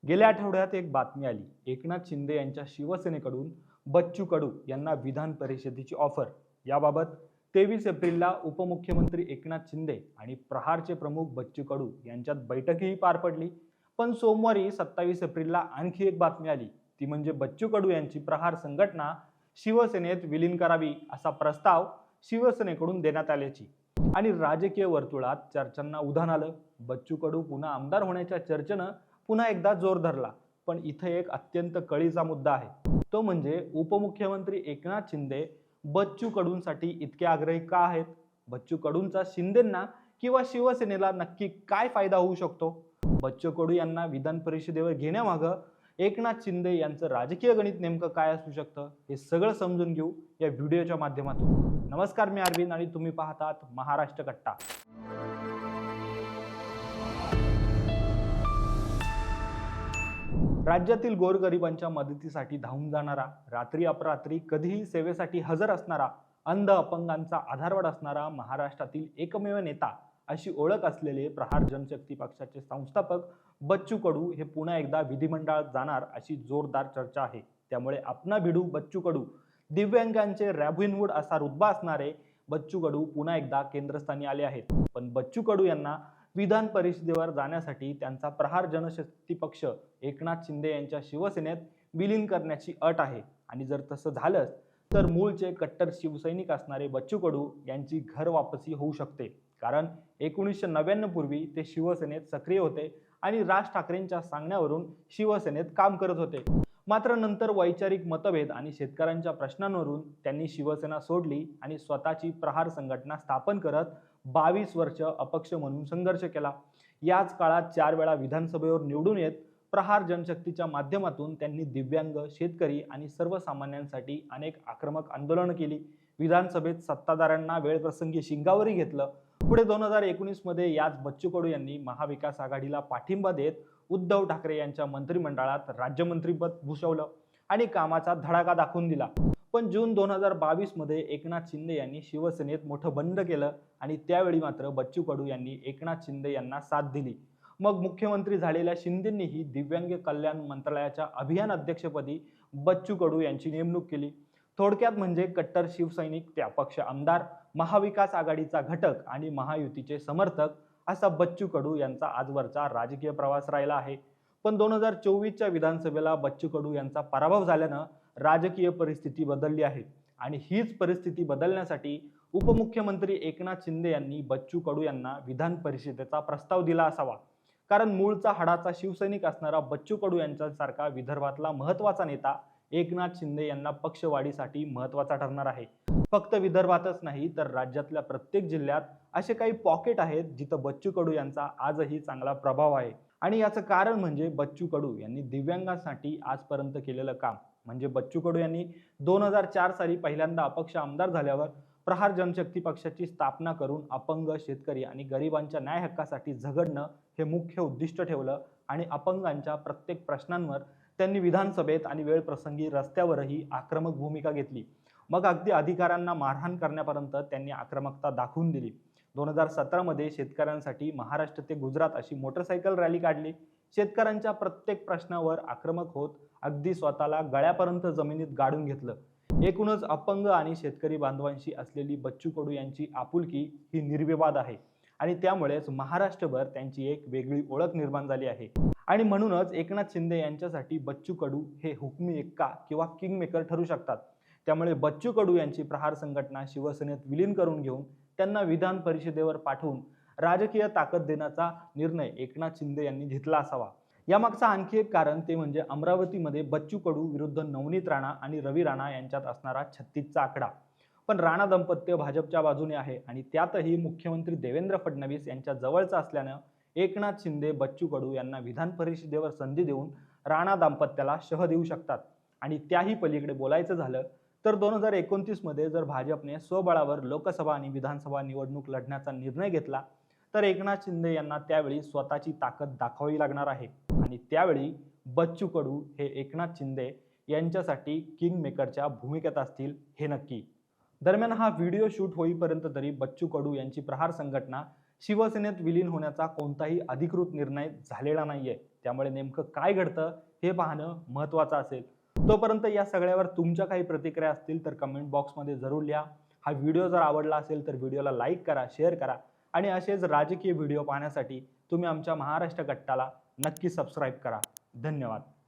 गेल्या आठवड्यात एक बातमी आली. एकनाथ शिंदे यांच्या शिवसेनेकडून बच्चू कडू यांना विधान परिषदेची ऑफर. याबाबत 23 एप्रिलला उपमुख्यमंत्री एकनाथ शिंदे आणि प्रहारचे प्रमुख बच्चू कडू यांच्यात बैठकही पार पडली. पण सोमवारी 27 एप्रिलला आणखी एक बातमी आली. ती म्हणजे बच्चू कडू यांची प्रहार संघटना शिवसेनेत विलीन करावी असा प्रस्ताव शिवसेनेकडून देण्यात आल्याची आणि राजकीय वर्तुळात चर्चांना उधाण आलं. बच्चू कडू पुन्हा आमदार होण्याच्या चर्चेनं पुन्हा एकदा जोर धरला. पण इथे एक अत्यंत कळीचा मुद्दा आहे. तो म्हणजे उपमुख्यमंत्री एकनाथ शिंदे बच्चू कडूंसाठी इतके आग्रही का आहेत? बच्चू कडूंचा शिंदेंना किंवा शिवसेनेला नक्की काय फायदा होऊ शकतो? बच्चू कडू यांना विधान परिषदेवर घेण्यामागं एकनाथ शिंदे यांचं राजकीय गणित नेमकं काय असू शकतं, हे सगळं समजून घेऊ या व्हिडिओच्या माध्यमातून. नमस्कार, मी अरविंद आणि तुम्ही पाहतात महाराष्ट्र कट्टा. राज्यातील गोरगरिबांच्या मदतीसाठी धावून जाणारा, रात्री अपरात्री कधीही सेवेसाठी हजर असणारा, अंध अपंगांचा आधारवड असणारा महाराष्ट्रातील एकमेव नेता अशी ओळख असलेले प्रहार जनशक्ती पक्षाचे संस्थापक बच्चू कडू हे पुन्हा एकदा विधिमंडळात जाणार अशी जोरदार चर्चा आहे. त्यामुळे अपना भिडू बच्चू कडू, दिव्यांगांचे रॉबिनहूड असा रुतबा असणारे बच्चू कडू पुन्हा एकदा केंद्रस्थानी आले आहेत. पण बच्चू कडू यांना विधान परिषदेवर जाण्यासाठी त्यांचा प्रहार जनशक्ती पक्ष एकनाथ शिंदे यांच्या शिवसेनेत विलीन करण्याची अट आहे. आणि जर तसं झालंच तर मूळचे कट्टर शिवसैनिक असणारे बच्चू कडू यांची घर वापसी होऊ शकते. कारण 1999 पूर्वी ते शिवसेनेत सक्रिय होते आणि राज ठाकरेंच्या सांगण्यावरून शिवसेनेत काम करत होते. मात्र नंतर वैचारिक मतभेद आणि शेतकऱ्यांच्या प्रश्नांवरून त्यांनी शिवसेना सोडली आणि स्वतःची प्रहार संघटना स्थापन करत 22 वर्ष अपक्ष म्हणून संघर्ष केला. याच काळात 4 वेळा विधानसभेवर निवडून येत प्रहार जनशक्तीच्या माध्यमातून त्यांनी दिव्यांग, शेतकरी आणि सर्वसामान्यांसाठी अनेक आक्रमक आंदोलनं केली. विधानसभेत सत्ताधाऱ्यांना वेळप्रसंगी शिंगावरही घेतलं. पुढे 2019 मध्ये याच बच्चू कडू यांनी महाविकास आघाडीला पाठिंबा देत उद्धव ठाकरे यांच्या मंत्रिमंडळात राज्यमंत्रीपद भूषवलं आणि कामाचा धडाका दाखवून दिला. पण जून 2022 मध्ये एकनाथ शिंदे यांनी शिवसेनेत मोठं बंड केलं आणि त्यावेळी मात्र बच्चू कडू यांनी एकनाथ शिंदे यांना साथ दिली. मग मुख्यमंत्री झालेल्या शिंदेंनीही दिव्यांग कल्याण मंत्रालयाच्या अभियान अध्यक्षपदी बच्चू कडू यांची नेमणूक केली. थोडक्यात म्हणजे कट्टर शिवसैनिक ते अपक्ष आमदार, महाविकास आघाडीचा घटक आणि महायुतीचे समर्थक असा बच्चू कडू यांचा आजवरचा राजकीय प्रवास राहिला आहे. पण 2024च्या विधानसभेला बच्चू कडू यांचा पराभव झाल्यानं राजकीय परिस्थिती बदलली आहे आणि हीच परिस्थिती बदलण्यासाठी उपमुख्यमंत्री एकनाथ शिंदे यांनी बच्चू कडू यांना विधान परिषदेचा प्रस्ताव दिला असावा. कारण मूळचा हाडाचा शिवसैनिक असणारा बच्चू कडू यांच्यासारखा विदर्भातला महत्त्वाचा नेता एकनाथ शिंदे यांना पक्षवाढीसाठी महत्त्वाचा ठरणार आहे. फक्त विदर्भातच नाही तर राज्यातल्या प्रत्येक जिल्ह्यात असे काही पॉकेट आहेत जिथं बच्चू कडू यांचा आजही चांगला प्रभाव आहे. आणि याचं कारण म्हणजे बच्चू कडू यांनी दिव्यांगांसाठी आजपर्यंत केलेलं काम. म्हणजे बच्चू कडू यांनी 2004 साली पहिल्यांदा अपक्ष आमदार झाल्यावर प्रहार जनशक्ती पक्षाची स्थापना करून अपंग, शेतकरी आणि गरिबांच्या न्याय हक्कासाठी झगडणं हे मुख्य उद्दिष्ट ठेवलं आणि अपंगांच्या प्रत्येक प्रश्नांवर त्यांनी विधानसभेत आणि वेळप्रसंगी रस्त्यावरही आक्रमक भूमिका घेतली. मग अगदी अधिकाऱ्यांना मारहाण करण्यापर्यंत त्यांनी आक्रमकता दाखवून दिली. 2017 मध्ये शेतकऱ्यांसाठी महाराष्ट्र ते गुजरात अशी मोटरसायकल रॅली काढली. शेतकऱ्यांच्या प्रत्येक प्रश्नावर आक्रमक होत अगदी स्वतःला गळ्यापर्यंत जमिनीत गाडून घेतलं. एकूणच अपंग आणि शेतकरी बांधवांशी असलेली बच्चू कडू यांची आपुलकी ही निर्विवाद आहे आणि त्यामुळेच महाराष्ट्रभर त्यांची एक वेगळी ओळख निर्माण झाली आहे. आणि म्हणूनच एकनाथ शिंदे यांच्यासाठी बच्चू कडू हे हुकमी एक्का किंवा किंग मेकर ठरू शकतात. त्यामुळे बच्चू कडू यांची प्रहार संघटना शिवसेनेत विलीन करून घेऊन त्यांना विधान परिषदेवर पाठवून राजकीय ताकद देण्याचा निर्णय एकनाथ शिंदे यांनी घेतला असावा. यामागचं आणखी एक कारण ते म्हणजे अमरावतीमध्ये बच्चू कडू विरुद्ध नवनीत राणा आणि रवी राणा यांच्यात असणारा 36चा आकडा. पण राणा दाम्पत्य भाजपच्या बाजूने आहे आणि त्यातही मुख्यमंत्री देवेंद्र फडणवीस यांच्या जवळचं असल्यानं एकनाथ शिंदे बच्चू कडू यांना विधान परिषदेवर संधी देऊन राणा दाम्पत्याला शह देऊ शकतात. आणि त्याही पलीकडे बोलायचं झालं तर 2029 मध्ये जर भाजपने स्वबळावर लोकसभा आणि विधानसभा निवडणूक लढण्याचा निर्णय घेतला तर एकनाथ शिंदे यांना त्यावेळी स्वतःची ताकद दाखवावी लागणार आहे आणि त्यावेळी बच्चू कडू हे एकनाथ शिंदे यांच्यासाठी किंग मेकरच्या भूमिकेत असतील हे नक्की. दरम्यान हा व्हिडिओ शूट होईपर्यंत तरी बच्चू कडू यांची प्रहार संघटना शिवसेनेत विलीन होण्याचा कोणताही अधिकृत निर्णय झालेला नाहीये. त्यामुळे नेमकं काय घडतं हे पाहणं महत्त्वाचं असेल. तोपर्यंत या सगळ्यावर तुमच्या काही प्रतिक्रिया असतील तर कमेंट बॉक्समध्ये जरूर लिहा. हा व्हिडिओ जर आवडला असेल तर व्हिडिओला लाईक करा, शेअर करा आणि असेच राजकीय व्हिडिओ पाहण्यासाठी तुम्ही आमच्या महाराष्ट्र कट्टाला नक्की सबस्क्राईब करा. धन्यवाद.